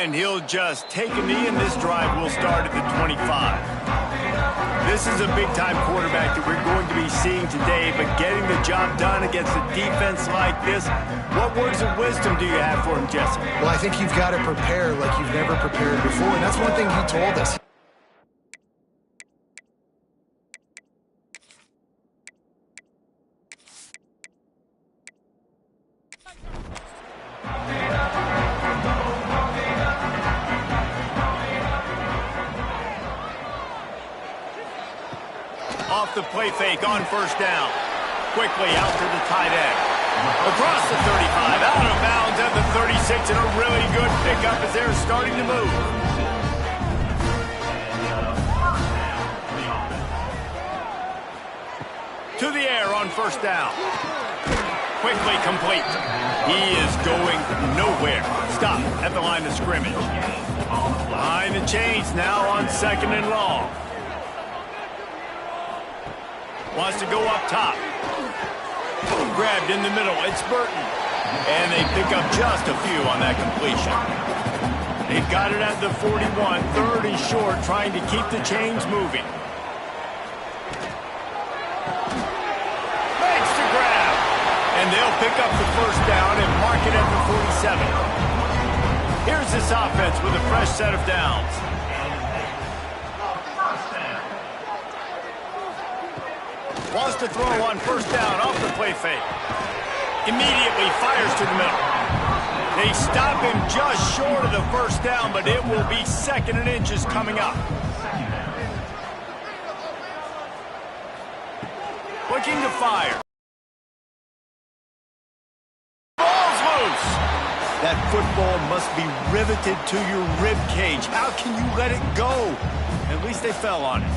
And he'll just take a knee, and this drive will start at the 25. This is a big-time quarterback that we're going to be seeing today, but getting the job done against a defense like this, what words of wisdom do you have for him, Jesse? Well, I think you've got to prepare like you've never prepared before, and that's one thing he told us. Off the play fake on first down. Quickly out to the tight end. Across the 35, out of bounds at the 36, and a really good pickup as they're starting to move. To the air on first down. Quickly complete. He is going nowhere. Stop at the line of scrimmage. Behind the chains now on second and long. Wants to go up top. Grabbed in the middle. It's Burton. And they pick up just a few on that completion. They've got it at the 41. Third and short, trying to keep the chains moving. Makes the grab. And they'll pick up the first down and mark it at the 47. Here's this offense with a fresh set of downs. Wants to throw on first down off the play fake. Immediately fires to the middle. They stop him just short of the first down, but it will be second and inches coming up. Looking to fire. Ball's loose. That football must be riveted to your rib cage. How can you let it go? At least they fell on it.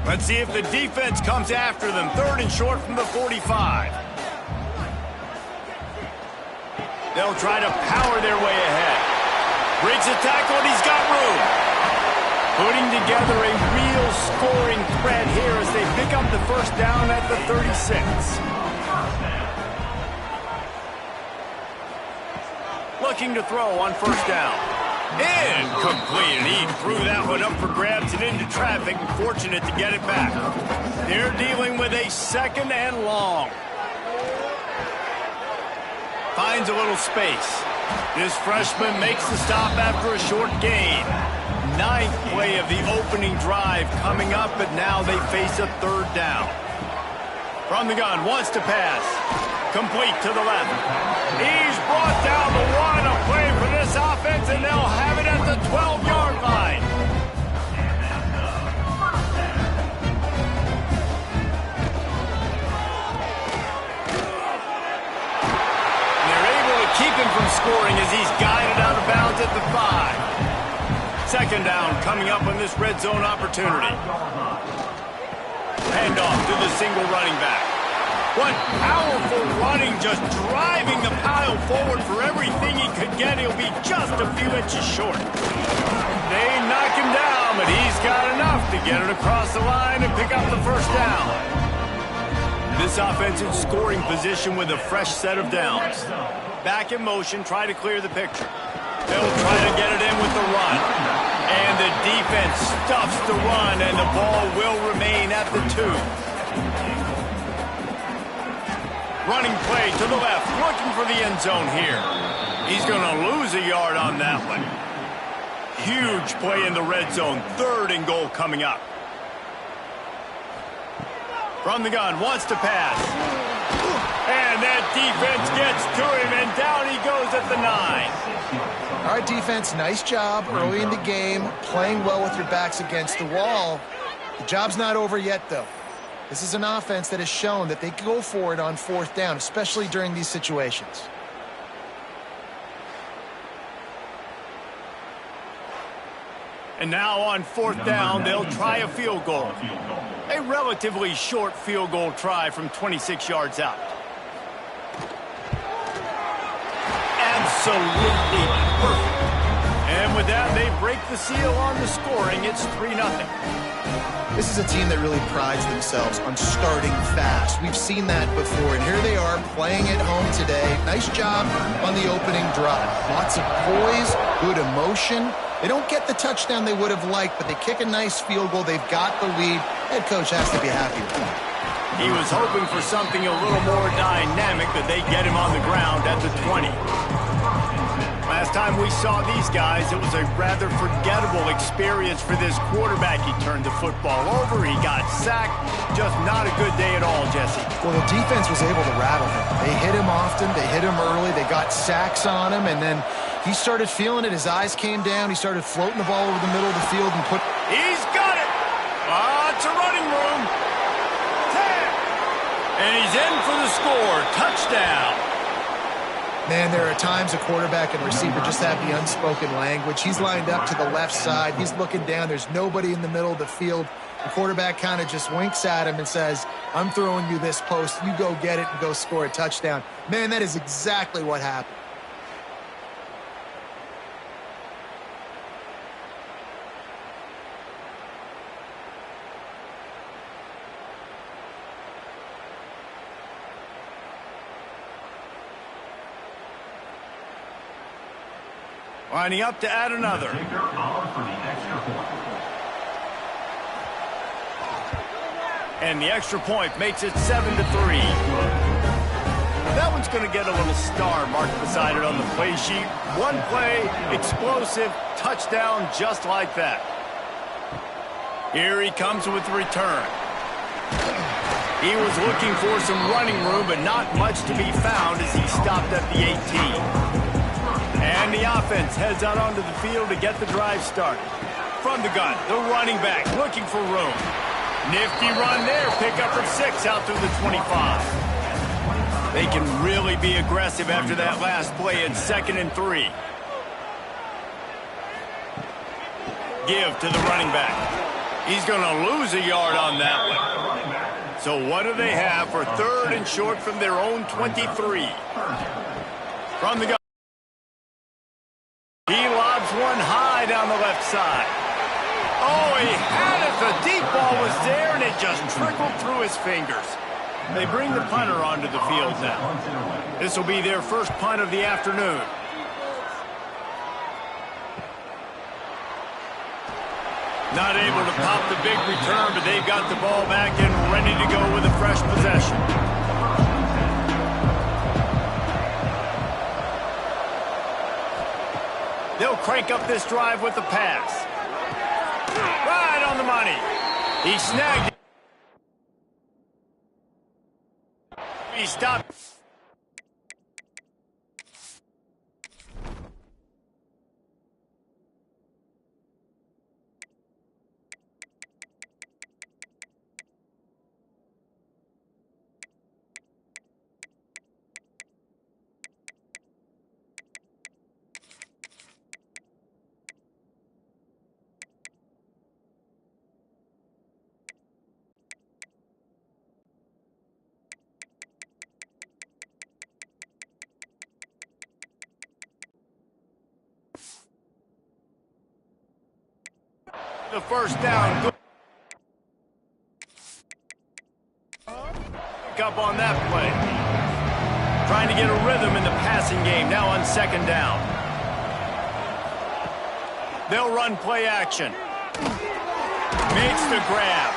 Let's see if the defense comes after them. Third and short from the 45. They'll try to power their way ahead. Breaks a tackle, and he's got room. Putting together a real scoring threat here as they pick up the first down at the 36. Looking to throw on first down. Incomplete, and he threw that one up for grabs and into traffic. Fortunate to get it back. They're dealing with a second and long. Finds a little space. This freshman makes the stop after a short gain. Ninth play of the opening drive coming up, but now they face a third down. From the gun, wants to pass. Complete to the left. He's brought down the one. A play for this offense, and they'll have it at the 12-yard line. And they're able to keep him from scoring as he's guided out of bounds at the 5. Second down coming up on this red zone opportunity. Handoff to the single running back. What powerful running, just driving the pile forward for everything he could get. He'll be just a few inches short. They knock him down, but he's got enough to get it across the line and pick up the first down. This offense in scoring position with a fresh set of downs. Back in motion, try to clear the picture. They'll try to get it in with the run. And the defense stuffs the run, and the ball will remain at the 2. Running play to the left, looking for the end zone here. He's going to lose a yard on that one. Huge play in the red zone. 3rd and goal coming up. From the gun, wants to pass. And that defense gets to him, and down he goes at the 9. All right, defense, nice job early in the game, playing well with your backs against the wall. The job's not over yet, though. This is an offense that has shown that they can go for it on 4th down, especially during these situations. And now on 4th down, they'll try a field goal. A relatively short field goal try from 26 yards out. Absolutely perfect. And with that, they break the seal on the scoring. It's 3-0. This is a team that really prides themselves on starting fast. We've seen that before, and here they are playing at home today. Nice job on the opening drive. Lots of poise, good emotion. They don't get the touchdown they would have liked, but they kick a nice field goal. They've got the lead. Head coach has to be happy with that. He was hoping for something a little more dynamic, but they get him on the ground at the 20. Last time we saw these guys, it was a rather forgettable experience for this quarterback. He turned the football over, he got sacked. Just not a good day at all, Jesse. Well, the defense was able to rattle him. They hit him often, they hit him early, they got sacks on him, and then he started feeling it. His eyes came down, he started floating the ball over the middle of the field and put... He's got it! Lots of running room. 10. And he's in for the score. Touchdown. Man, there are times a quarterback and receiver just have the unspoken language. He's lined up to the left side. He's looking down. There's nobody in the middle of the field. The quarterback kind of just winks at him and says, I'm throwing you this post. You go get it and go score a touchdown. Man, that is exactly what happened. Lining up to add another. And the extra point makes it 7-3. That one's going to get a little star marked beside it on the play sheet. One play, explosive, touchdown just like that. Here he comes with the return. He was looking for some running room, but not much to be found as he stopped at the 18. And the offense heads out onto the field to get the drive started. From the gun, the running back looking for room. Nifty run there, pickup of 6 out through the 25. They can really be aggressive after that last play at 2nd and 3. Give to the running back. He's going to lose a yard on that one. So what do they have for 3rd and short from their own 23? From the gun. He lobs one high down the left side. Oh, he had it. The deep ball was there, and it just trickled through his fingers. They bring the punter onto the field now. This will be their first punt of the afternoon. Not able to pop the big return, but they've got the ball back and ready to go with a fresh possession. They'll crank up this drive with the pass. Right on the money. He snagged it. He stopped. The first down. Pick up on that play. Trying to get a rhythm in the passing game now on 2nd down. They'll run play action. Makes the grab.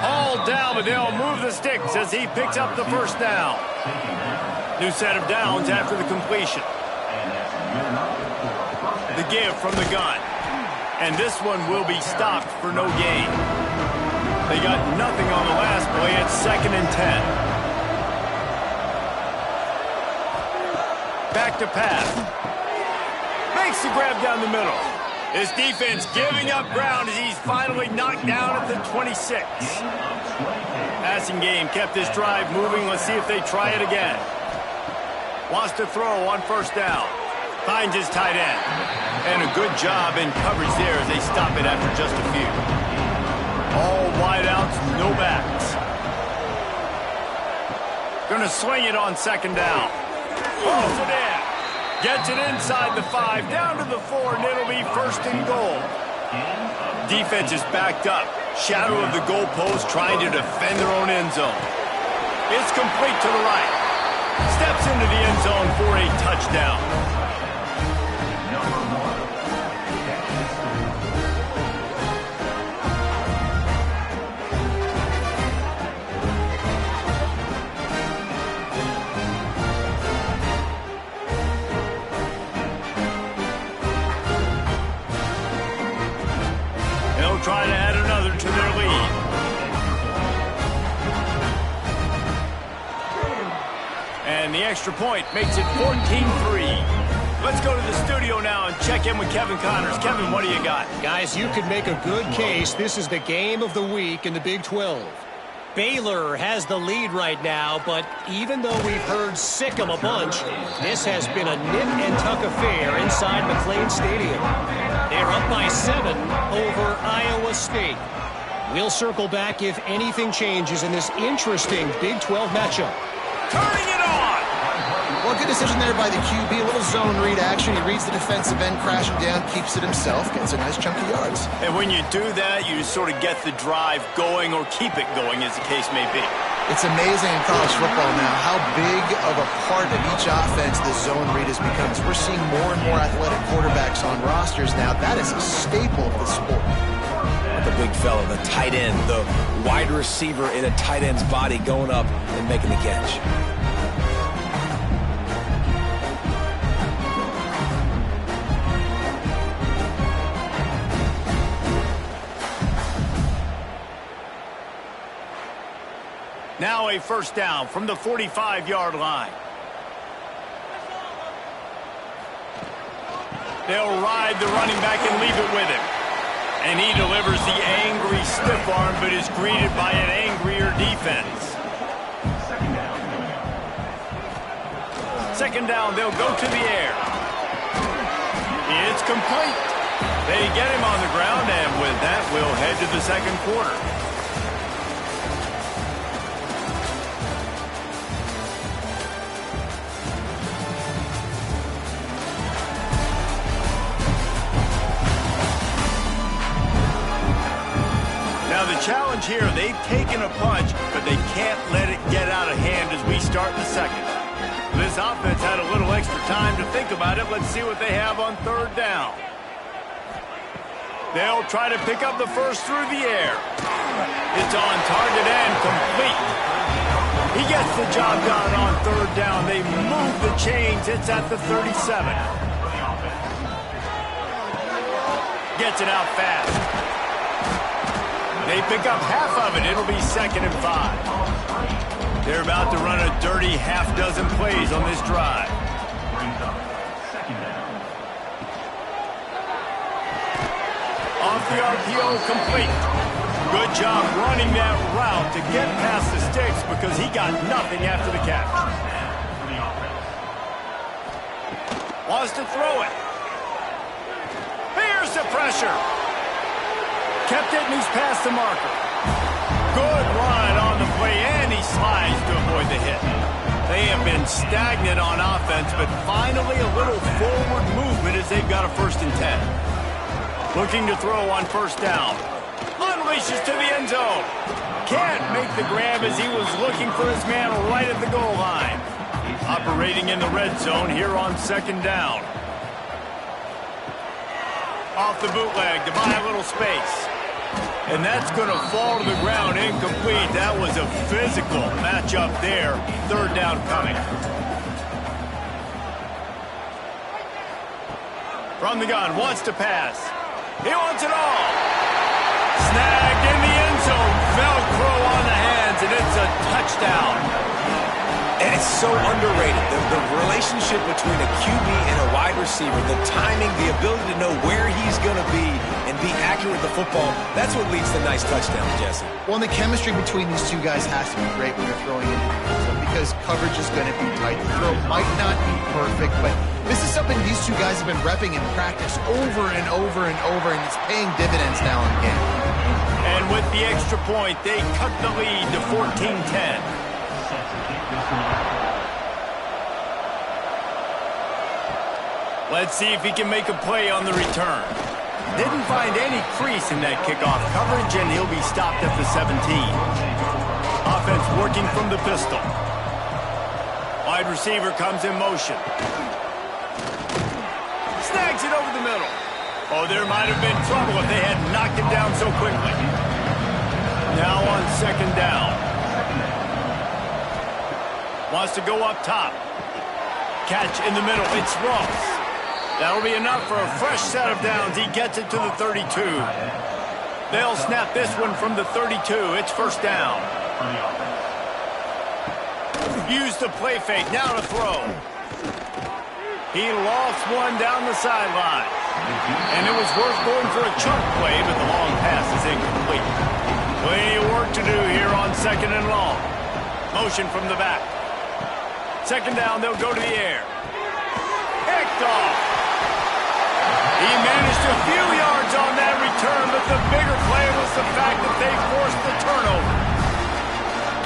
All down, but they'll move the sticks as he picks up the first down. New set of downs after the completion. The give from the gun. And this one will be stopped for no gain. They got nothing on the last play. It's 2nd and 10. Back to pass. Makes the grab down the middle. His defense giving up ground as he's finally knocked down at the 26. Passing game kept this drive moving. Let's see if they try it again. Wants to throw on 1st down. Finds his tight end. And a good job in coverage there as they stop it after just a few. All wideouts, no backs. Gonna swing it on 2nd down. Pulls it in. Gets it inside the 5, down to the 4, and it'll be 1st and goal. Defense is backed up. Shadow of the goalpost trying to defend their own end zone. It's complete to the right. Steps into the end zone for a touchdown. Try to add another to their lead. And the extra point makes it 14-3. Let's go to the studio now and check in with Kevin Connors. Kevin, what do you got? Guys, you could make a good case. This is the game of the week in the Big 12. Baylor has the lead right now, but even though we've heard sick 'em a bunch, this has been a nip-and-tuck affair inside McLean Stadium. They're up by 7 over Iowa State. We'll circle back if anything changes in this interesting Big 12 matchup. Turning it on! Well, good decision there by the QB. A little zone read action. He reads the defensive end crashing down, keeps it himself, gets a nice chunk of yards. And when you do that, you sort of get the drive going or keep it going, as the case may be. It's amazing in college football now how big of a part of each offense the zone read has become. We're seeing more and more athletic quarterbacks on rosters now. That is a staple of the sport. The big fella, the tight end, the wide receiver in a tight end's body going up and making the catch. Now a 1st down from the 45-yard line. They'll ride the running back and leave it with him. And he delivers the angry stiff arm, but is greeted by an angrier defense. 2nd down, they'll go to the air. It's complete. They get him on the ground, and with that, we'll head to the 2nd quarter. Now the challenge here, they've taken a punch, but they can't let it get out of hand as we start the 2nd. This offense had a little extra time to think about it. Let's see what they have on 3rd down. They'll try to pick up the 1st through the air. It's on target and complete. He gets the job done on 3rd down. They move the chains. It's at the 37. Gets it out fast. They pick up half of it. It'll be 2nd and 5. They're about to run a dirty half-dozen plays on this drive. Off the RPO, complete. Good job running that route to get past the sticks because he got nothing after the catch. Wants to throw it. Here's the pressure. Kept it and he's past the marker. Good run on the play, and he slides to avoid the hit. They have been stagnant on offense, but finally a little forward movement as they've got a 1st and 10. Looking to throw on 1st down. Unleashes to the end zone. Can't make the grab as he was looking for his man right at the goal line. Operating in the red zone here on 2nd down. Off the bootleg to buy a little space. And that's going to fall to the ground incomplete. That was a physical matchup there. Third down coming. From the gun, wants to pass. He wants it all. Snagged in the end zone. Velcro on the hands, and it's a touchdown. And it's so underrated. The relationship between a QB and a wide receiver, the timing, the ability to know where he's going to be and be accurate with the football, that's what leads to nice touchdowns, Jesse. Well, and the chemistry between these two guys has to be great when they're throwing in because coverage is going to be tight. The throw might not be perfect, but this is something these two guys have been repping in practice over and over and over, and it's paying dividends now in the game. And with the extra point, they cut the lead to 14-10. Let's see if he can make a play on the return. Didn't find any crease in that kickoff coverage, and he'll be stopped at the 17. Offense working from the pistol. Wide receiver comes in motion. Snags it over the middle. Oh, there might have been trouble if they had knocked him down so quickly. Now on second down. Wants to go up top. Catch in the middle. It's Ross. That'll be enough for a fresh set of downs. He gets it to the 32. They'll snap this one from the 32. It's first down. Use the play fake. Now to throw. He lost one down the sideline. And it was worth going for a chunk play, but the long pass is incomplete. Plenty of work to do here on second and long. Motion from the back. Second down, they'll go to the air. Picked off. He managed a few yards on that return, but the bigger play was the fact that they forced the turnover.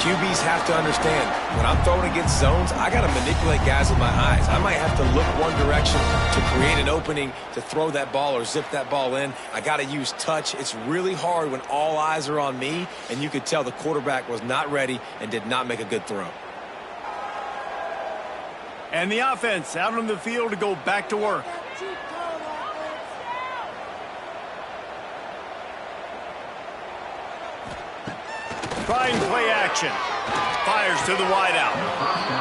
QBs have to understand, when I'm throwing against zones, I got to manipulate guys with my eyes. I might have to look one direction to create an opening to throw that ball or zip that ball in. I got to use touch. It's really hard when all eyes are on me, and you could tell the quarterback was not ready and did not make a good throw. And the offense out on the field to go back to work. Trying play action. Fires to the wideout.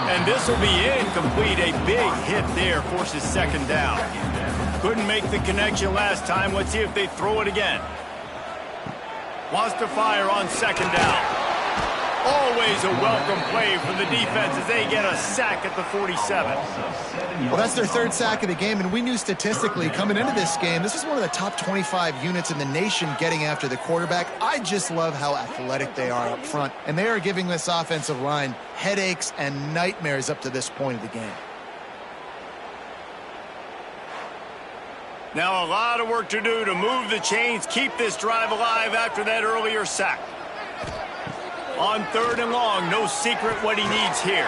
And this will be incomplete. A big hit there forces second down. Couldn't make the connection last time. Let's see if they throw it again. Wants to fire on second down. Always a welcome play for the defense as they get a sack at the 47. Well, that's their third sack of the game, and we knew statistically coming into this game, this is one of the top 25 units in the nation getting after the quarterback. I just love how athletic they are up front, and they are giving this offensive line headaches and nightmares up to this point of the game. Now a lot of work to do to move the chains, keep this drive alive after that earlier sack. On third and long, no secret what he needs here.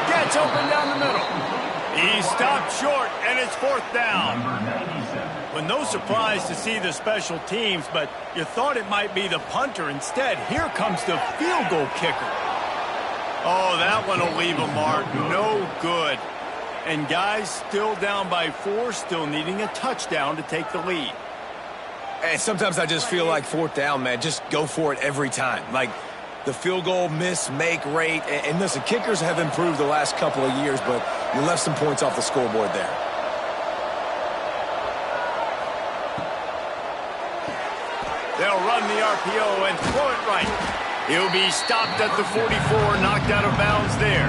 Gets open down the middle. He stopped short, and it's fourth down. Well, no surprise to see the special teams, but you thought it might be the punter. Instead, here comes the field goal kicker. Oh, that one will leave a mark. No good. And guys still down by 4, still needing a touchdown to take the lead. And sometimes I just feel like fourth down, man, just go for it every time. Like, the field goal miss-make rate. And listen, kickers have improved the last couple of years, but you left some points off the scoreboard there. They'll run the RPO and throw it right. He'll be stopped at the 44, knocked out of bounds there.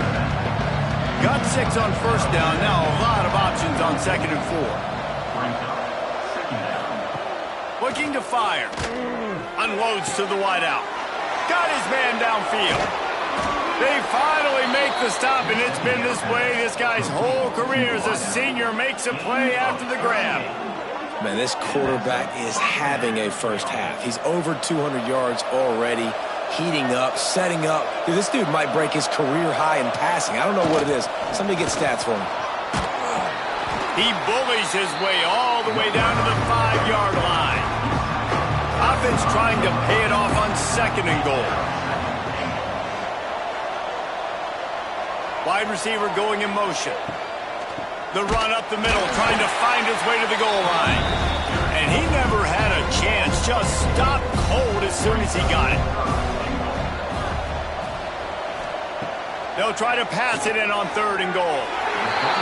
Got 6 on first down. Now a lot of options on second and 4. Looking to fire. Unloads to the wideout. Got his man downfield. They finally make the stop, and it's been this way this guy's whole career as a senior. Makes a play after the grab. Man, this quarterback is having a first half. He's over 200 yards already, heating up, setting up. Dude, this dude might break his career high in passing. I don't know what it is. Somebody get stats for him. He bullies his way all the way down to the 5-yard line. Offense trying to pay it off on second and goal. Wide receiver going in motion. The run up the middle, trying to find his way to the goal line. And he never had a chance. Just stopped cold as soon as he got it. They'll try to pass it in on 3rd and goal.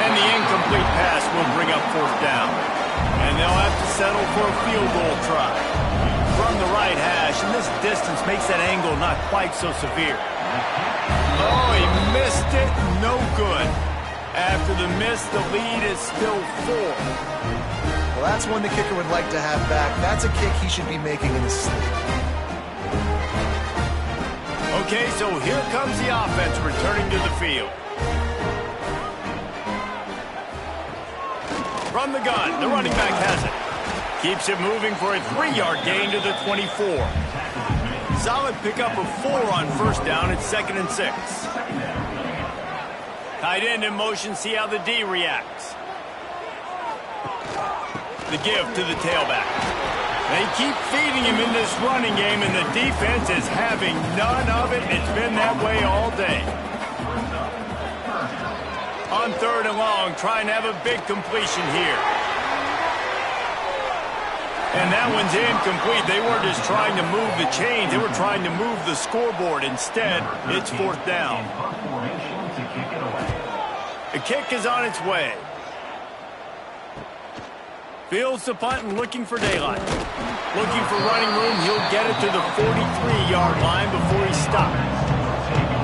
And the incomplete pass will bring up 4th down. And they'll have to settle for a field goal try. From the right hash, and this distance makes that angle not quite so severe. Oh, he missed it. No good. After the miss, the lead is still 4. Well, that's one the kicker would like to have back. That's a kick he should be making in his sleep. Okay, so here comes the offense returning to the field. From the gun, the running back has it. Keeps it moving for a 3-yard gain to the 24. Solid pickup of 4 on 1st down. It's 2nd and 6. Tight end in motion, see how the D reacts. The give to the tailback. They keep feeding him in this running game, and the defense is having none of it. It's been that way all day. On 3rd and long, trying to have a big completion here. And that one's incomplete. They weren't just trying to move the chains. They were trying to move the scoreboard. Instead, it's 4th down. The kick is on its way. Fields the punt and looking for daylight. Looking for running room. He'll get it to the 43-yard line before he stops.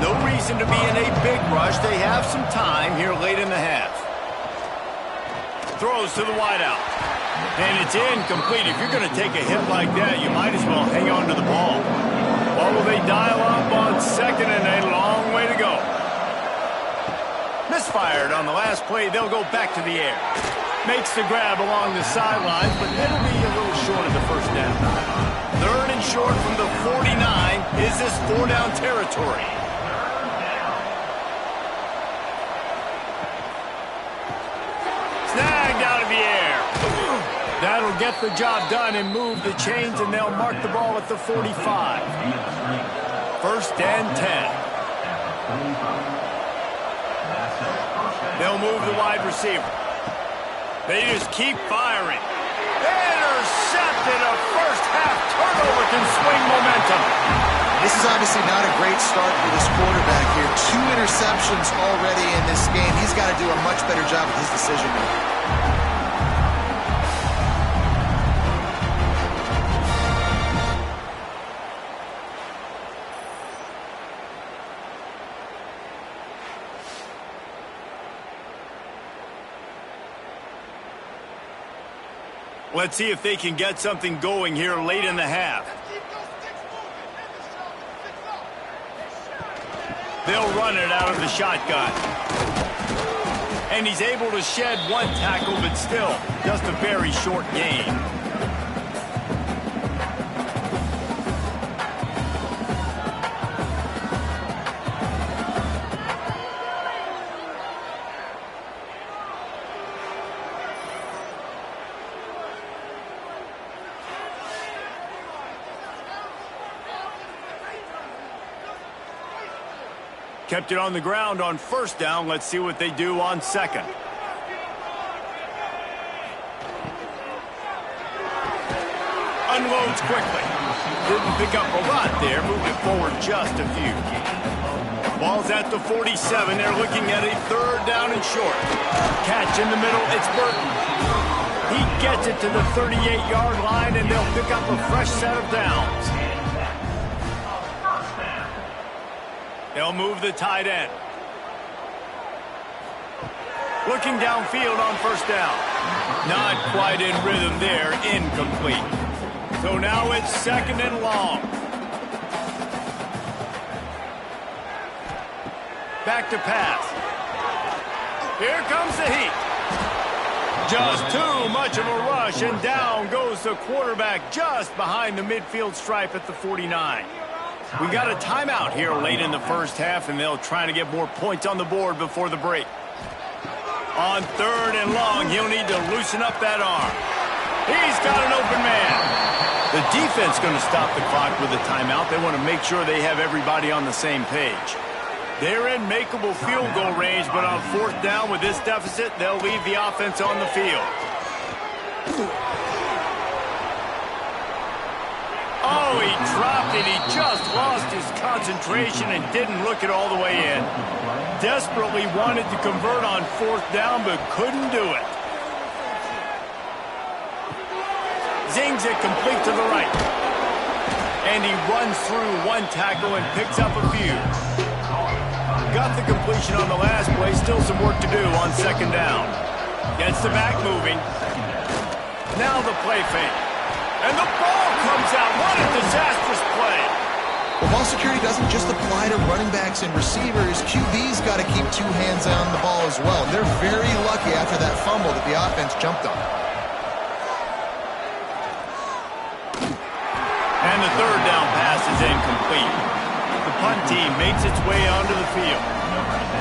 No reason to be in a big rush. They have some time here late in the half. Throws to the wideout. And it's incomplete. If you're going to take a hit like that, you might as well hang on to the ball. What will they dial up on 2nd and a long way to go? Misfired on the last play. They'll go back to the air. Makes the grab along the sidelines, but it'll be a little short of the 1st down. 3rd and short from the 49. Is this 4-down territory? Snagged out of the air. That'll get the job done and move the chains, and they'll mark the ball at the 45. 1st and 10. They'll move the wide receiver. They just keep firing. Intercepted. A first-half turnover can swing momentum. This is obviously not a great start for this quarterback here. 2 interceptions already in this game. He's got to do a much better job with his decision-making. Let's see if they can get something going here late in the half. They'll run it out of the shotgun. And he's able to shed 1 tackle, but still, just a very short gain. Kept it on the ground on 1st down. Let's see what they do on 2nd. Unloads quickly. Didn't pick up a lot there. Moved it forward just a few. Ball's at the 47. They're looking at a 3rd down and short. Catch in the middle. It's Burton. He gets it to the 38-yard line, and they'll pick up a fresh set of downs. They'll move the tight end. Looking downfield on 1st down. Not quite in rhythm there. Incomplete. So now it's 2nd and long. Back to pass. Here comes the heat. Just too much of a rush, and down goes the quarterback just behind the midfield stripe at the 49. We got a timeout here late in the 1st half, and they'll try to get more points on the board before the break. On 3rd and long, he'll need to loosen up that arm. He's got an open man. The defense going to stop the clock with a timeout. They want to make sure they have everybody on the same page. They're in makeable field goal range, but on 4th down with this deficit, they'll leave the offense on the field. Oh, he dropped it. He just lost his concentration and didn't look it all the way in. Desperately wanted to convert on 4th down, but couldn't do it. Zings it complete to the right. And he runs through one tackle and picks up a few. Got the completion on the last play. Still some work to do on 2nd down. Gets the back moving. Now the play fake. And the ball comes out. What a disastrous play. Well, ball security doesn't just apply to running backs and receivers. QB's got to keep 2 hands on the ball as well. And they're very lucky after that fumble that the offense jumped on. And the 3rd down pass is incomplete. The punt team makes its way onto the field.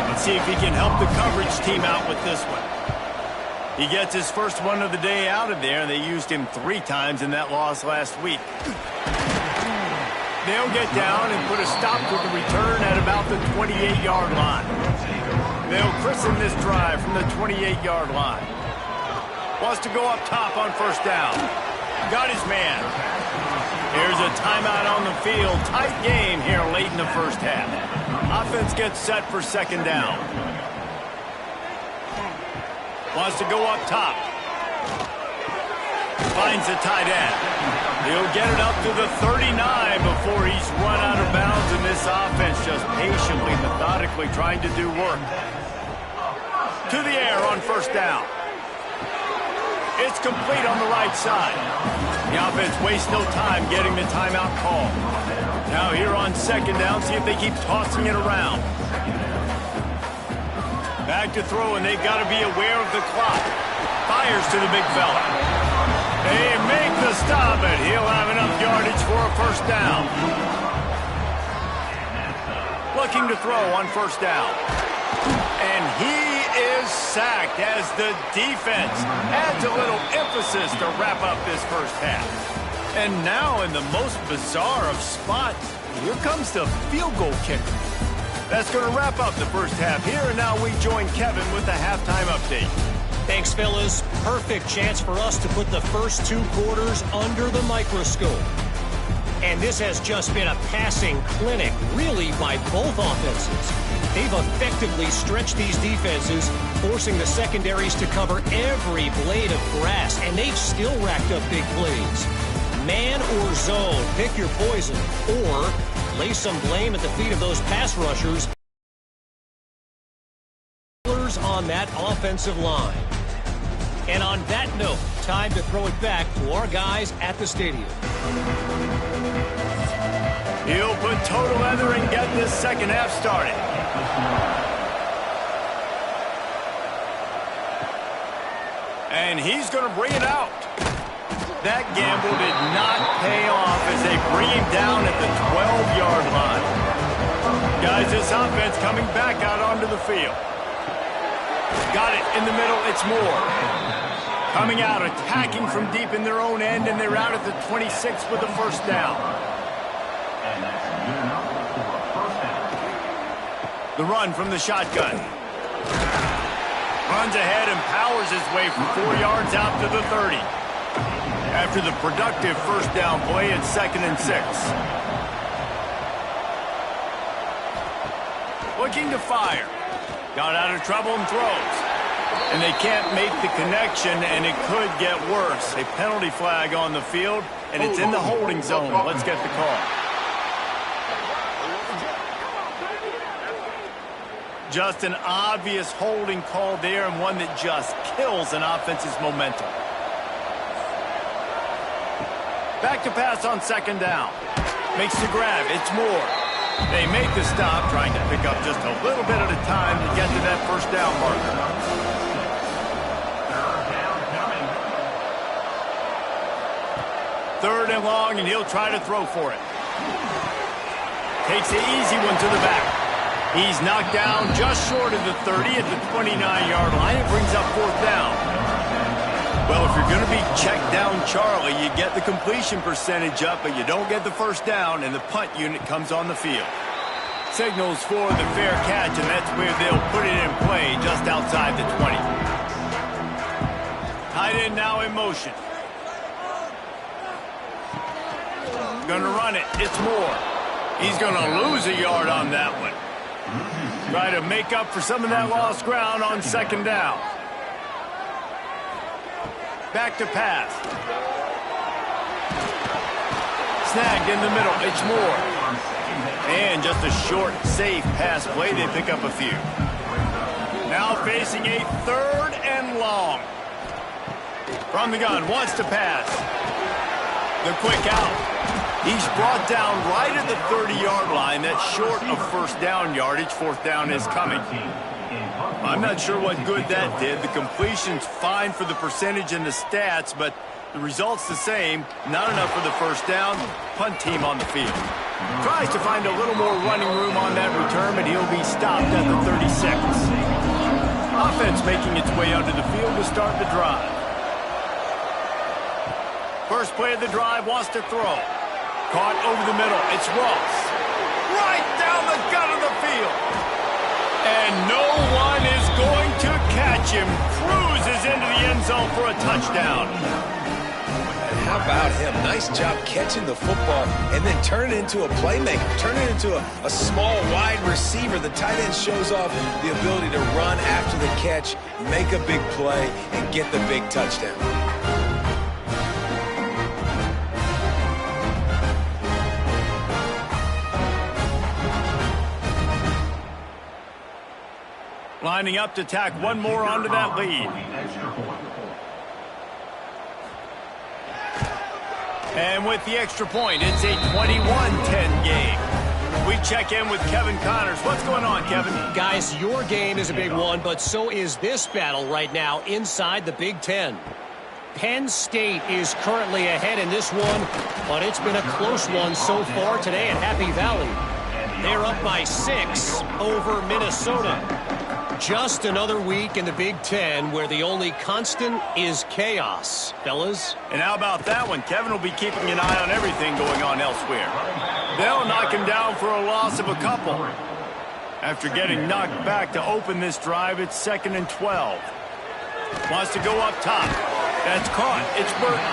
Let's see if he can help the coverage team out with this one. He gets his first one of the day out of there, and they used him 3 times in that loss last week. They'll get down and put a stop to the return at about the 28-yard line. They'll christen this drive from the 28-yard line. Wants to go up top on 1st down. Got his man. Here's a timeout on the field. Tight game here late in the 1st half. Offense gets set for 2nd down. Wants to go up top. Finds the tight end. He'll get it up to the 39 before he's run out of bounds, and this offense just patiently, methodically trying to do work. To the air on 1st down. It's complete on the right side. The offense wastes no time getting the timeout call. Now here on 2nd down, see if they keep tossing it around. Back to throw, and they've got to be aware of the clock. Fires to the big fella. They make the stop, but he'll have enough yardage for a 1st down. Looking to throw on 1st down. And he is sacked as the defense adds a little emphasis to wrap up this 1st half. And now in the most bizarre of spots, here comes the field goal kicker. That's going to wrap up the 1st half here, and now we join Kevin with the halftime update. Thanks, fellas. Perfect chance for us to put the first 2 quarters under the microscope. And this has just been a passing clinic, really, by both offenses. They've effectively stretched these defenses, forcing the secondaries to cover every blade of grass, and they've still racked up big plays. Man or zone, pick your poison, or lay some blame at the feet of those pass rushers on that offensive line. And on that note, time to throw it back to our guys at the stadium. He'll put total leather and get this 2nd half started. And he's going to bring it out. That gamble did not pay off as they bring him down at the 12-yard line. Guys, this offense coming back out onto the field. Got it in the middle. It's Moore. Coming out, attacking from deep in their own end, and they're out at the 26 with the 1st down. The run from the shotgun. Runs ahead and powers his way from 4 yards out to the 30. After the productive 1st down play, it's 2nd and 6. Looking to fire. Got out of trouble and throws. And they can't make the connection, and it could get worse. A penalty flag on the field, and it's in the holding zone. Let's get the call. Just an obvious holding call there, and one that just kills an offense's momentum. Back to pass on 2nd down. Makes the grab. It's Moore. They make the stop, trying to pick up just a little bit at a time to get to that 1st down marker. 3rd and long, and he'll try to throw for it. Takes the easy one to the back. He's knocked down just short of the 30 at the 29-yard line. It brings up 4th down. Well, if you're going to be checked down Charlie, you get the completion percentage up, but you don't get the 1st down, and the punt unit comes on the field. Signals for the fair catch, and that's where they'll put it in play just outside the 20. Tight end now in motion. Gonna run it. It's Moore. He's gonna lose a yard on that one. Try to make up for some of that lost ground on second down. Back to pass. Snagged in the middle. It's Moore. And just a short, safe pass play. They pick up a few. Now facing a 3rd and long. From the gun, wants to pass. The quick out. He's brought down right at the 30-yard line. That's short of first down yardage. 4th down is coming. I'm not sure what good that did. The completion's fine for the percentage and the stats, but the result's the same. Not enough for the first down. Punt team on the field. Tries to find a little more running room on that return, but he'll be stopped at the 36. Offense making its way onto the field to start the drive. First play of the drive, wants to throw. Caught over the middle. It's Ross. Right down the gut of the field. And no one is going to catch him. Cruises into the end zone for a touchdown. How about him? Nice job catching the football and then turn it into a playmaker. Turn it into a small, wide receiver. The tight end shows off the ability to run after the catch, make a big play, and get the big touchdown. Lining up to tack one more onto that lead. And with the extra point, it's a 21-10 game. We check in with Kevin Connors. What's going on, Kevin? Guys, your game is a big one, but so is this battle right now inside the Big Ten. Penn State is currently ahead in this one, but it's been a close one so far today at Happy Valley. They're up by 6 over Minnesota. Just another week in the Big Ten where the only constant is chaos, fellas. And how about that one? Kevin will be keeping an eye on everything going on elsewhere. They'll knock him down for a loss of a couple. After getting knocked back to open this drive, it's 2nd and 12. Wants to go up top. That's caught. It's Burton.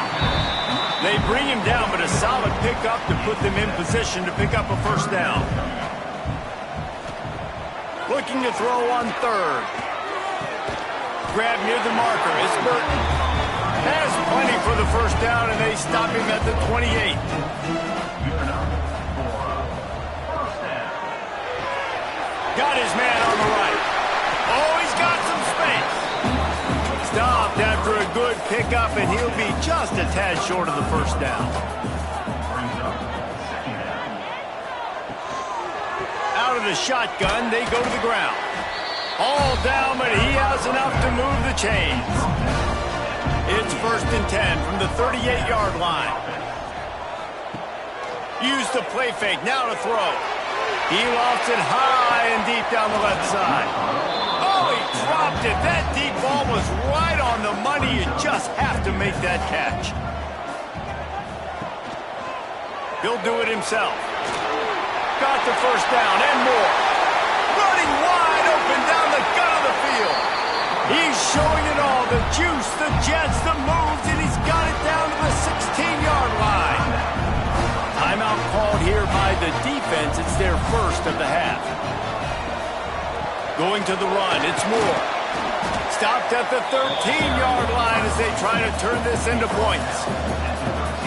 They bring him down, but a solid pickup to put them in position to pick up a first down. Looking to throw on 3rd. Grab near the marker. It's Burton. Has plenty for the first down, and they stop him at the 28. Got his man on the right. Oh, he's got some space. Stopped after a good pickup, and he'll be just a tad short of the first down. Out of the shotgun, they go to the ground. All down, but he has enough to move the chains. It's 1st and 10 from the 38-yard line. Use the play fake, now to throw. He lofts it high and deep down the left side. Oh, he dropped it. That deep ball was right on the money. You just have to make that catch. He'll do it himself. Got the first down and more. Running wide open down the gut of the field. He's showing it all. The juice, the jets, the moves, and he's got it down to the 16-yard line. Timeout called here by the defense. It's their first of the half. Going to the run. It's Moore. Stopped at the 13-yard line as they try to turn this into points.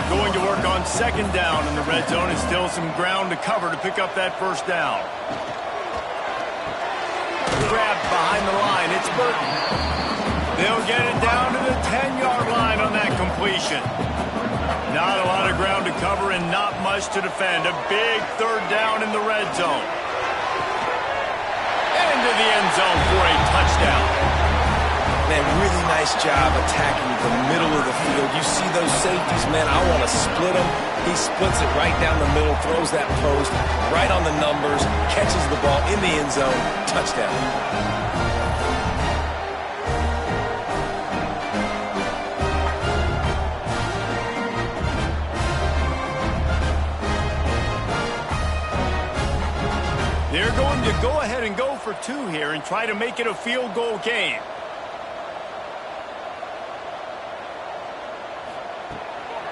Going to work on 2nd down in the red zone, and still some ground to cover to pick up that first down. Grabbed behind the line. It's Burton. They'll get it down to the 10-yard line on that completion. Not a lot of ground to cover and not much to defend. A big 3rd down in the red zone. Into the end zone for a touchdown. Man, really nice job attacking the middle of the field. You see those safeties, man, I want to split them. He splits it right down the middle, throws that post, right on the numbers, catches the ball in the end zone, touchdown. They're going to go ahead and go for 2 here and try to make it a field goal game.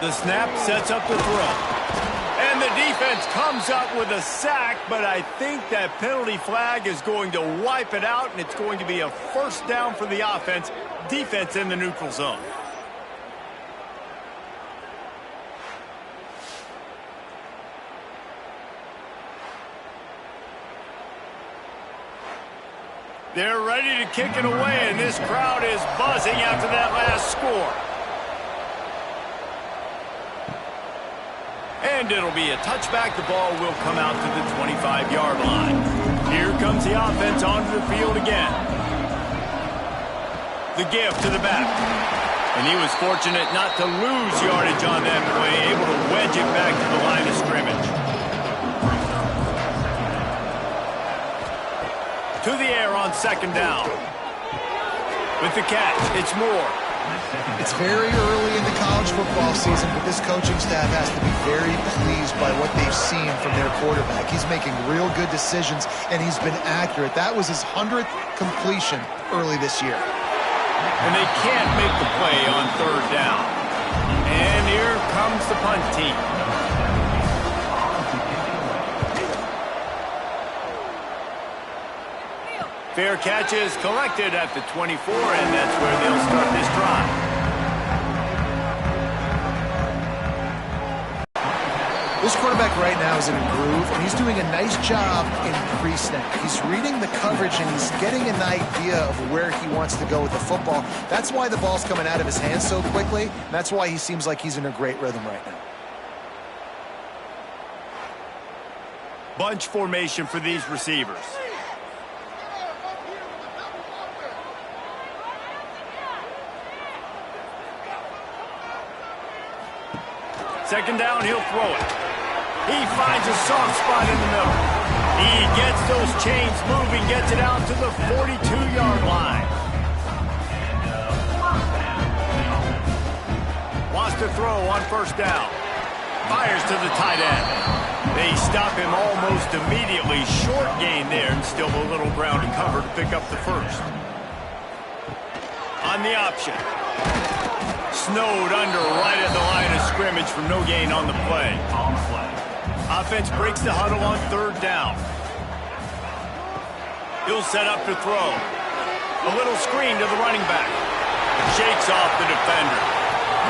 The snap sets up the throw. And the defense comes up with a sack, but I think that penalty flag is going to wipe it out, and it's going to be a first down for the offense. Defense in the neutral zone. They're ready to kick it away, and this crowd is buzzing after that last score. And it'll be a touchback. The ball will come out to the 25-yard line. Here comes the offense onto the field again. The give to the back. And he was fortunate not to lose yardage on that play, able to wedge it back to the line of scrimmage. To the air on second down. With the catch, it's Moore. It's very early in the college football season, but this coaching staff has to be very pleased by what they've seen from their quarterback. He's making real good decisions, and he's been accurate. That was his 100th completion early this year. And they can't make the play on third down. And here comes the punt team. Fair catch is collected at the 24, and that's where they'll start this drive. This quarterback right now is in a groove, and he's doing a nice job in pre-snap. He's reading the coverage, and he's getting an idea of where he wants to go with the football. That's why the ball's coming out of his hands so quickly, and that's why he seems like he's in a great rhythm right now. Bunch formation for these receivers. Second down, he'll throw it. He finds a soft spot in the middle. He gets those chains moving, gets it out to the 42-yard line. Wants to throw on first down. Fires to the tight end. They stop him almost immediately. Short gain there, and still a little ground to cover to pick up the first. On the option. Snowed under right at the line of scrimmage from no gain on the play. Offense breaks the huddle on third down. He'll set up to throw. A little screen to the running back. Shakes off the defender.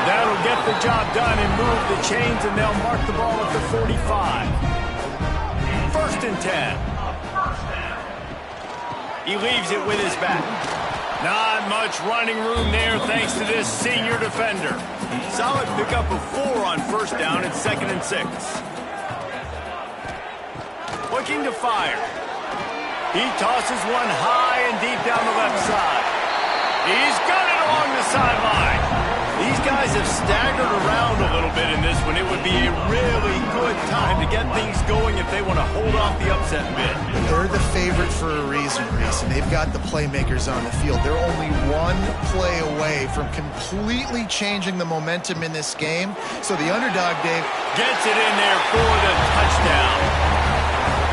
That'll get the job done and move the chains, and they'll mark the ball at the 45. First and 10. He leaves it with his back. Not much running room there thanks to this senior defender. Solid pickup of 4 on first down at 2nd and 6. Looking to fire. He tosses one high and deep down the left side. He's got it along the sideline. These guys have staggered around a little bit in this one. It would be a really good time to get things going if they want to hold off the upset bid. They're the favorite for a reason, Reese, and they've got the playmakers on the field. They're only one play away from completely changing the momentum in this game. So the underdog, Dave, gets it in there for the touchdown.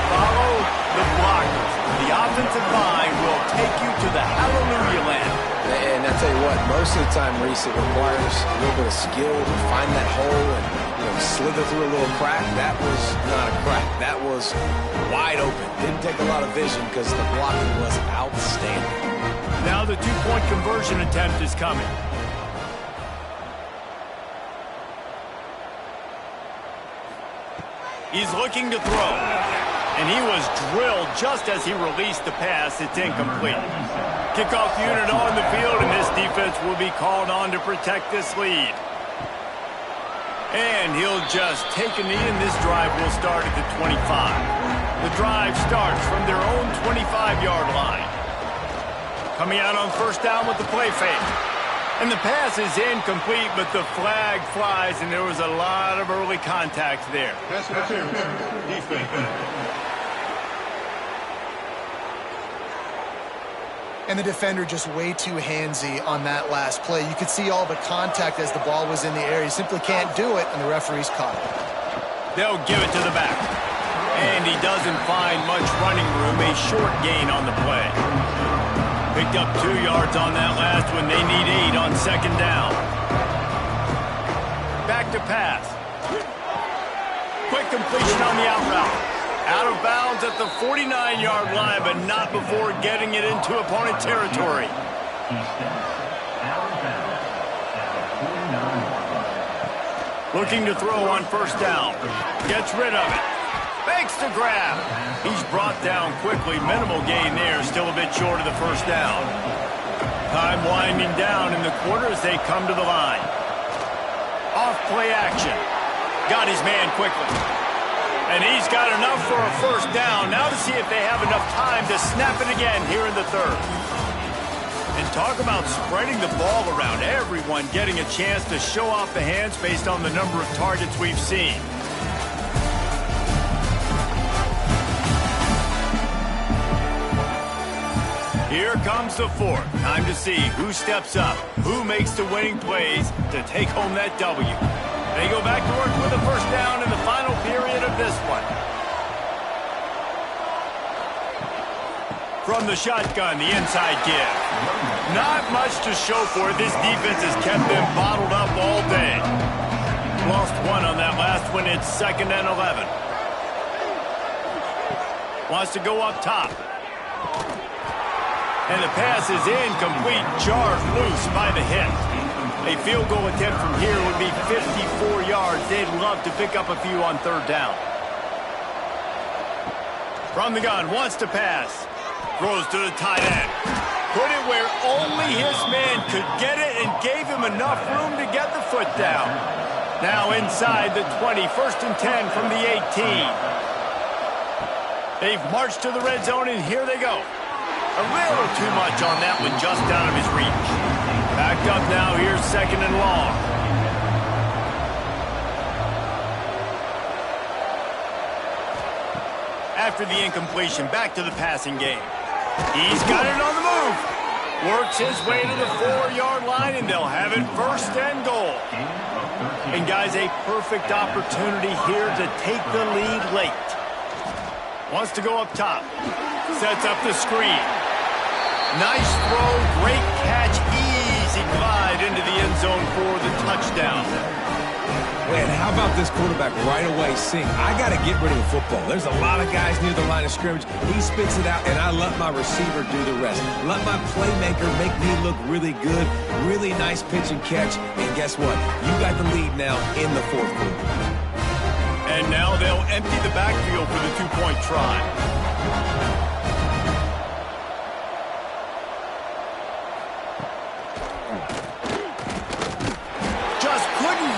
Follow the blockers. The offensive line will take you to the hallelujah land. And I tell you what, most of the time, Reese, it requires a little bit of skill to find that hole and slither through a little crack. That was not a crack. That was wide open. Didn't take a lot of vision because the blocking was outstanding. Now the two-point conversion attempt is coming. He's looking to throw. And he was drilled just as he released the pass. It's incomplete. Kickoff unit on the field, and this defense will be called on to protect this lead. And he'll just take a knee, and this drive will start at the 25. The drive starts from their own 25-yard line. Coming out on first down with the play fake. And the pass is incomplete, but the flag flies, and there was a lot of early contact there. That's defense. and the defender just way too handsy on that last play. You could see all the contact as the ball was in the air. He simply can't do it, and the referee's caught it. They'll give it to the back. And he doesn't find much running room. A short gain on the play. Picked up 2 yards on that last one. They need 8 on second down. Back to pass. quick completion on the out route. Out of bounds at the 49-yard line, but not before getting it into opponent territory. Looking to throw on first down. Gets rid of it. Makes the grab. He's brought down quickly. Minimal gain there. Still a bit short of the first down. Time winding down in the quarter as they come to the line. Off play action. Got his man quickly. And he's got enough for a first down. Now to see if they have enough time to snap it again here in the third. And talk about spreading the ball around. Everyone getting a chance to show off the hands based on the number of targets we've seen. Here comes the fourth. Time to see who steps up, who makes the winning plays to take home that W. They go back to work with a first down in the final period of this one. From the shotgun, the inside give. Not much to show for it. This defense has kept them bottled up all day. Lost one on that last one. It's 2nd and 11. Wants to go up top. And the pass is incomplete, jarred loose by the hit. A field goal attempt from here would be 54 yards. They'd love to pick up a few on third down. From the gun, wants to pass. Throws to the tight end. Put it where only his man could get it and gave him enough room to get the foot down. Now inside the 20, 1st and 10 from the 18. They've marched to the red zone, and here they go. A little too much on that one, just out of his reach. Back up now, here's 2nd and long. After the incompletion, back to the passing game. He's got it on the move. Works his way to the 4-yard line, and they'll have it 1st and goal. And guys, a perfect opportunity here to take the lead late. Wants to go up top. Sets up the screen. Nice throw, great catch, easy glide into the end zone for the touchdown. Man, how about this quarterback right away seeing, I got to get rid of the football. There's a lot of guys near the line of scrimmage. He spits it out, and I let my receiver do the rest. Let my playmaker make me look really good. Really nice pitch and catch. And guess what? You got the lead now in the 4th quarter. And now they'll empty the backfield for the 2-point try.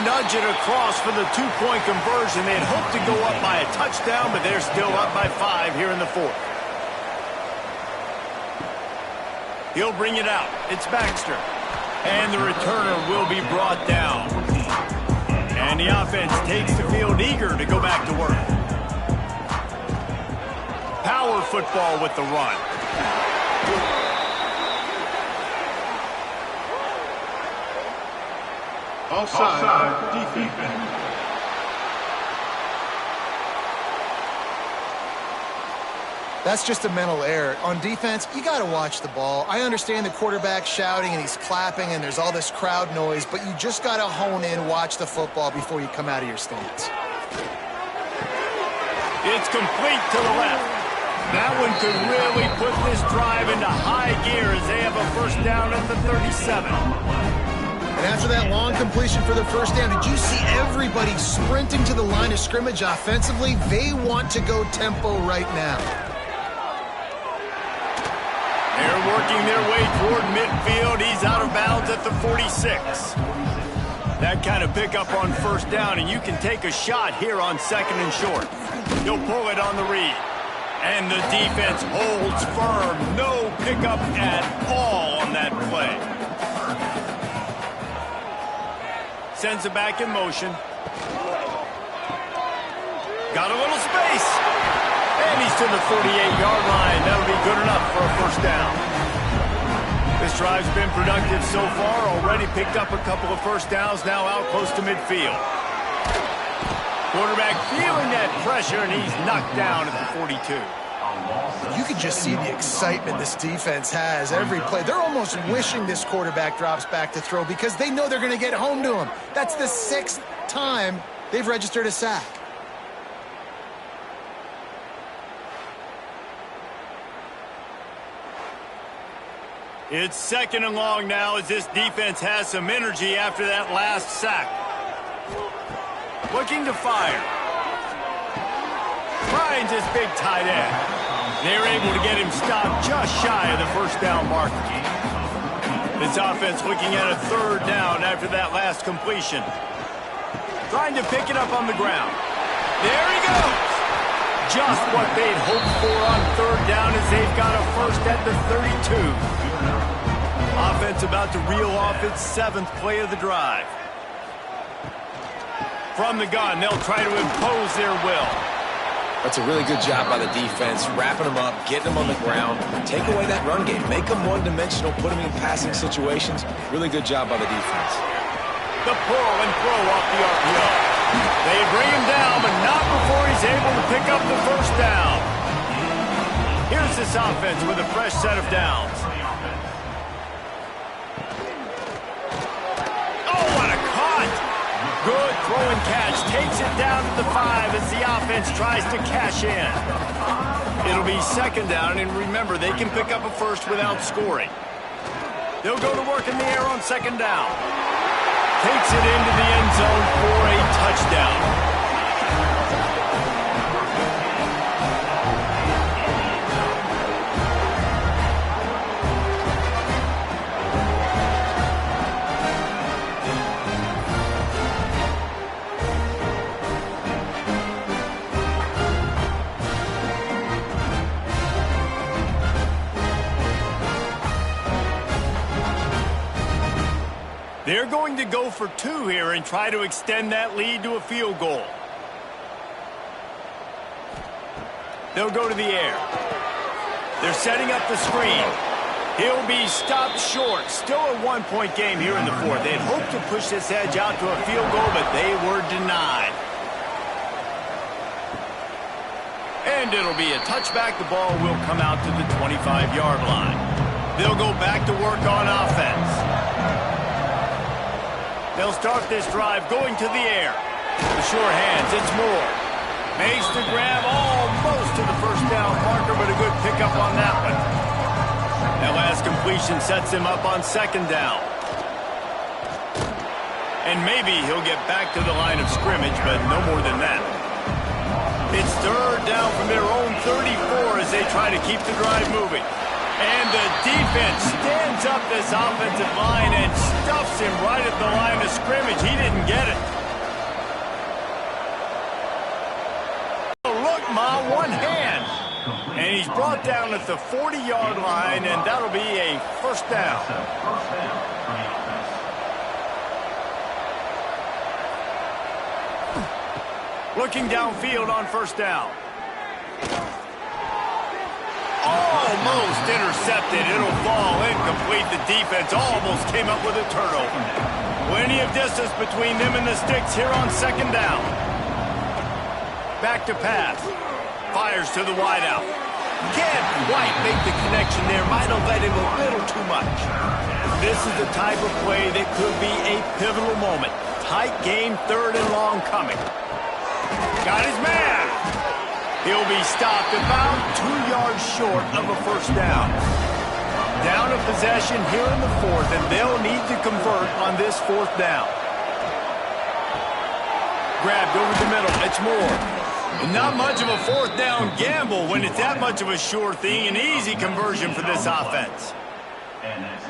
Nudge it across for the 2-point conversion. They'd hoped to go up by a touchdown, but they're still up by 5 here in the 4th. He'll bring it out. It's Baxter. And the returner will be brought down. And the offense takes the field eager to go back to work. Power football with the run. Offside, defense. That's just a mental error. On defense, you got to watch the ball. I understand the quarterback shouting and he's clapping and there's all this crowd noise, but you just got to hone in, watch the football before you come out of your stance. It's complete to the left. That one could really put this drive into high gear as they have a first down at the 37. And after that long completion for the first down, did you see everybody sprinting to the line of scrimmage offensively? They want to go tempo right now. They're working their way toward midfield. He's out of bounds at the 46. That kind of pickup on first down, and you can take a shot here on 2nd and short. He'll pull it on the read. And the defense holds firm. No pickup at all on that play. Sends it back in motion. Got a little space. And he's to the 38-yard line. That'll be good enough for a first down. This drive's been productive so far. Already picked up a couple of first downs. Now out close to midfield. Quarterback feeling that pressure, and he's knocked down at the 42. You can just see the excitement this defense has every play. They're almost wishing this quarterback drops back to throw because they know they're going to get home to him. That's the 6th time they've registered a sack. It's 2nd and long now as this defense has some energy after that last sack. Looking to fire. Finds his big tight end. They're able to get him stopped just shy of the first down marker. This offense looking at a 3rd down after that last completion. Trying to pick it up on the ground. There he goes. Just what they'd hoped for on 3rd down as they've got a first at the 32. Offense about to reel off its 7th play of the drive. From the gun, they'll try to impose their will. That's a really good job by the defense, wrapping them up, getting them on the ground. Take away that run game. Make them one-dimensional, put them in passing situations. Really good job by the defense. The pull and throw off the RPO. They bring him down, but not before he's able to pick up the first down. Here's this offense with a fresh set of downs. Oh, what a cut! Good throw and catch. Takes it down to the 5 as the offense tries to cash in. It'll be 2nd down, and remember, they can pick up a first without scoring. They'll go to work in the air on 2nd down. Takes it into the end zone for a touchdown. They're going to go for 2 here and try to extend that lead to a field goal. They'll go to the air. They're setting up the screen. He'll be stopped short. Still a 1-point game here in the 4th. They'd hoped to push this edge out to a field goal, but they were denied. And it'll be a touchback. The ball will come out to the 25-yard line. They'll go back to work on offense. They'll start this drive going to the air. The sure hands, it's Moore. Makes the grab almost to the first down marker, but a good pickup on that one. That last completion sets him up on 2nd down. And maybe he'll get back to the line of scrimmage, but no more than that. It's 3rd down from their own 34 as they try to keep the drive moving. And the defense stands up this offensive line and stuffs him right at the line of scrimmage. He didn't get it. Oh, look, Ma, one hand. And he's brought down at the 40-yard line, and that'll be a first down. Looking downfield on 1st down. Almost intercepted. It'll fall incomplete. The defense almost came up with a turnover. Plenty of distance between them and the sticks here on 2nd down. Back to pass. Fires to the wideout. Can't quite make the connection there. Might have let him a little too much. This is the type of play that could be a pivotal moment. Tight game, 3rd and long coming. Got his man. He'll be stopped about 2 yards short of a first down. Down a possession here in the 4th, and they'll need to convert on this 4th down. Grabbed over the middle. It's Moore. Not much of a 4th down gamble when it's that much of a sure thing. An easy conversion for this offense.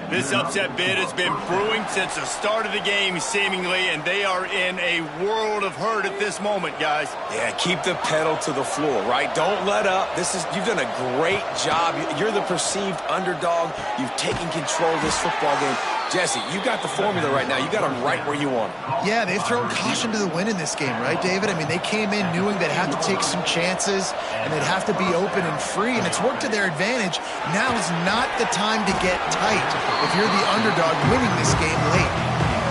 This upset bid has been brewing since the start of the game, seemingly, and they are in a world of hurt at this moment, guys. Yeah, keep the pedal to the floor, right? Don't let up. You've done a great job. You're the perceived underdog. You've taken control of this football game. Jesse, you got the formula right now. You got them right where you want them. Yeah, they've thrown caution to the wind in this game, right, David? I mean, they came in knowing they'd have to take some chances and they'd have to be open and free, and it's worked to their advantage. Now's not the time to get tight if you're the underdog winning this game late.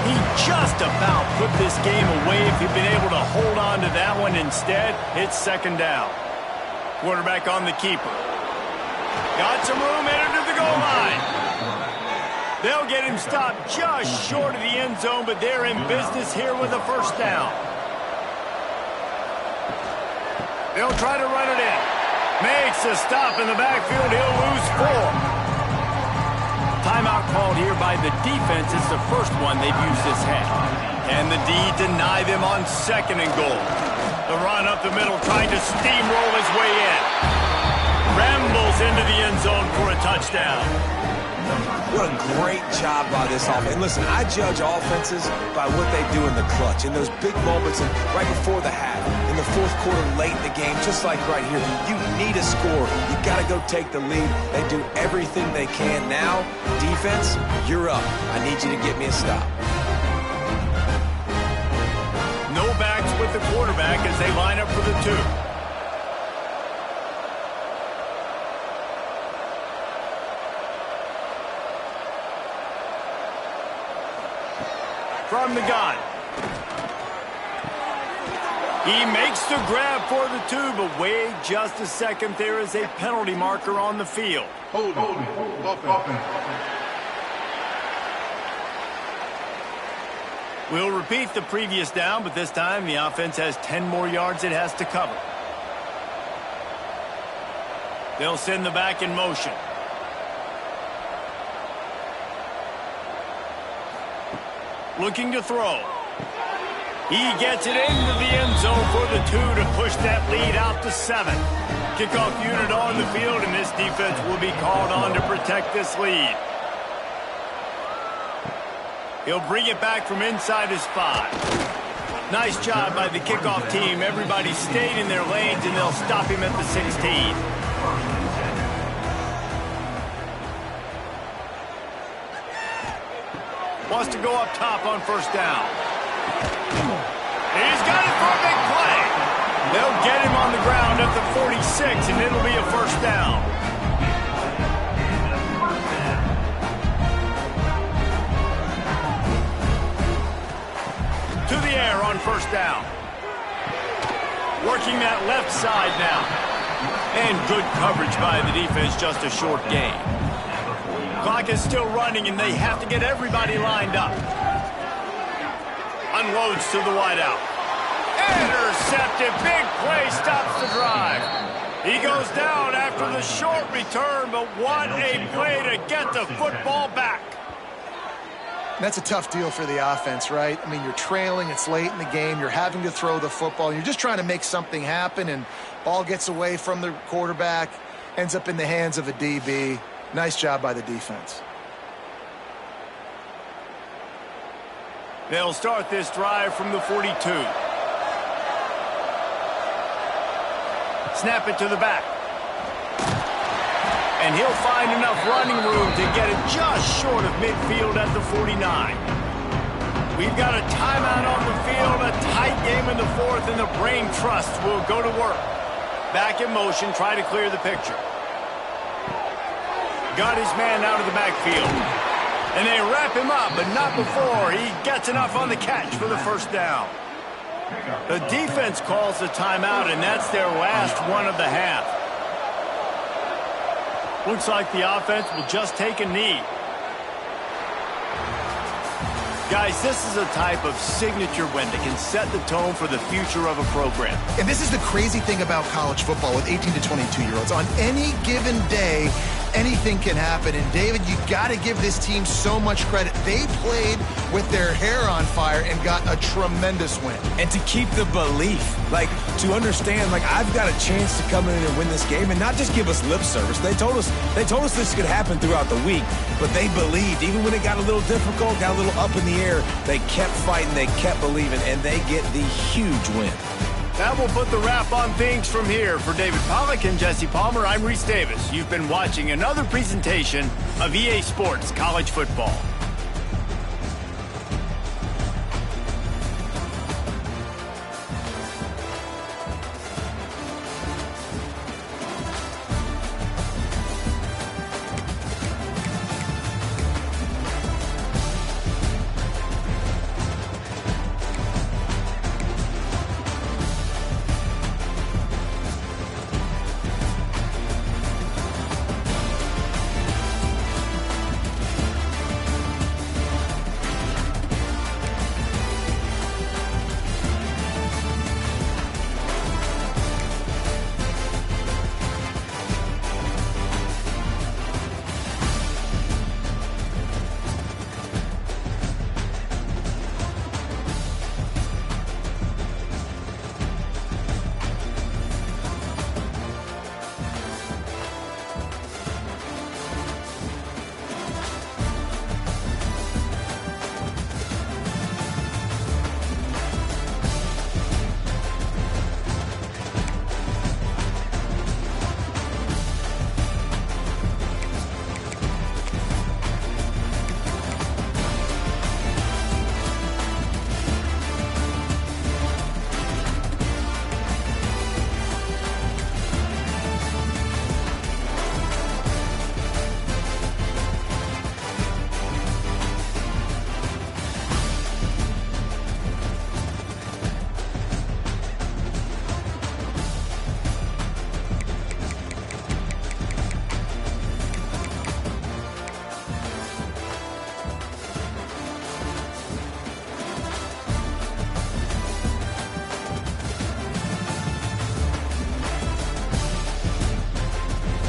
He just about put this game away if he'd been able to hold on to that one. Instead, it's 2nd down. Quarterback on the keeper. Got some room, headed to the goal line. They'll get him stopped just short of the end zone, but they're in business here with a first down. They'll try to run it in. Makes a stop in the backfield. He'll lose 4. Timeout called here by the defense. It's the first one they've used this half. And the D deny them on 2nd and goal. The run up the middle, trying to steamroll his way in. Rambles into the end zone for a touchdown. What a great job by this offense. And listen, I judge offenses by what they do in the clutch, in those big moments and right before the half, in the 4th quarter, late in the game, just like right here. You need a score. You got to go take the lead. They do everything they can. Now, defense, you're up. I need you to get me a stop. No backs with the quarterback as they line up for the 2. From the gun. He makes the grab for the 2, but wait just a second. There is a penalty marker on the field. Hold offense. We'll repeat the previous down, but this time the offense has 10 more yards it has to cover. They'll send the back in motion. Looking to throw. He gets it into the end zone for the 2 to push that lead out to 7. Kickoff unit on the field, and this defense will be called on to protect this lead. He'll bring it back from inside his 5. Nice job by the kickoff team. Everybody stayed in their lanes, and they'll stop him at the 16. Wants to go up top on 1st down. He's got it for a big play. They'll get him on the ground at the 46, and it'll be a 1st down. To the air on 1st down. Working that left side now. And good coverage by the defense, just a short gain. Clock is still running, and they have to get everybody lined up. Unloads to the wideout. Intercepted. Big play stops the drive. He goes down after the short return, but what a play to get the football back. That's a tough deal for the offense, right? I mean, you're trailing, it's late in the game, you're having to throw the football, you're just trying to make something happen, and ball gets away from the quarterback, ends up in the hands of a DB. Nice job by the defense. They'll start this drive from the 42. Snap it to the back. And he'll find enough running room to get it just short of midfield at the 49. We've got a timeout on the field, a tight game in the 4th, and the brain trust will go to work. Back in motion, try to clear the picture. Got his man out of the backfield. And they wrap him up, but not before he gets enough on the catch for the 1st down. The defense calls the timeout, and that's their last one of the half. Looks like the offense will just take a knee. Guys, this is a type of signature win that can set the tone for the future of a program. And this is the crazy thing about college football with 18 to 22-year-olds. On any given day, anything can happen. And, David, you got to give this team so much credit. They played with their hair on fire and got a tremendous win. And to keep the belief, like, to understand, like, I've got a chance to come in and win this game and not just give us lip service. They told us this could happen throughout the week, but they believed. Even when it got a little difficult, got a little up in the air, they kept fighting, they kept believing, and they get the huge win. That will put the wrap on things from here. For David Pollack and Jesse Palmer, I'm Reese Davis. You've been watching another presentation of EA Sports College Football.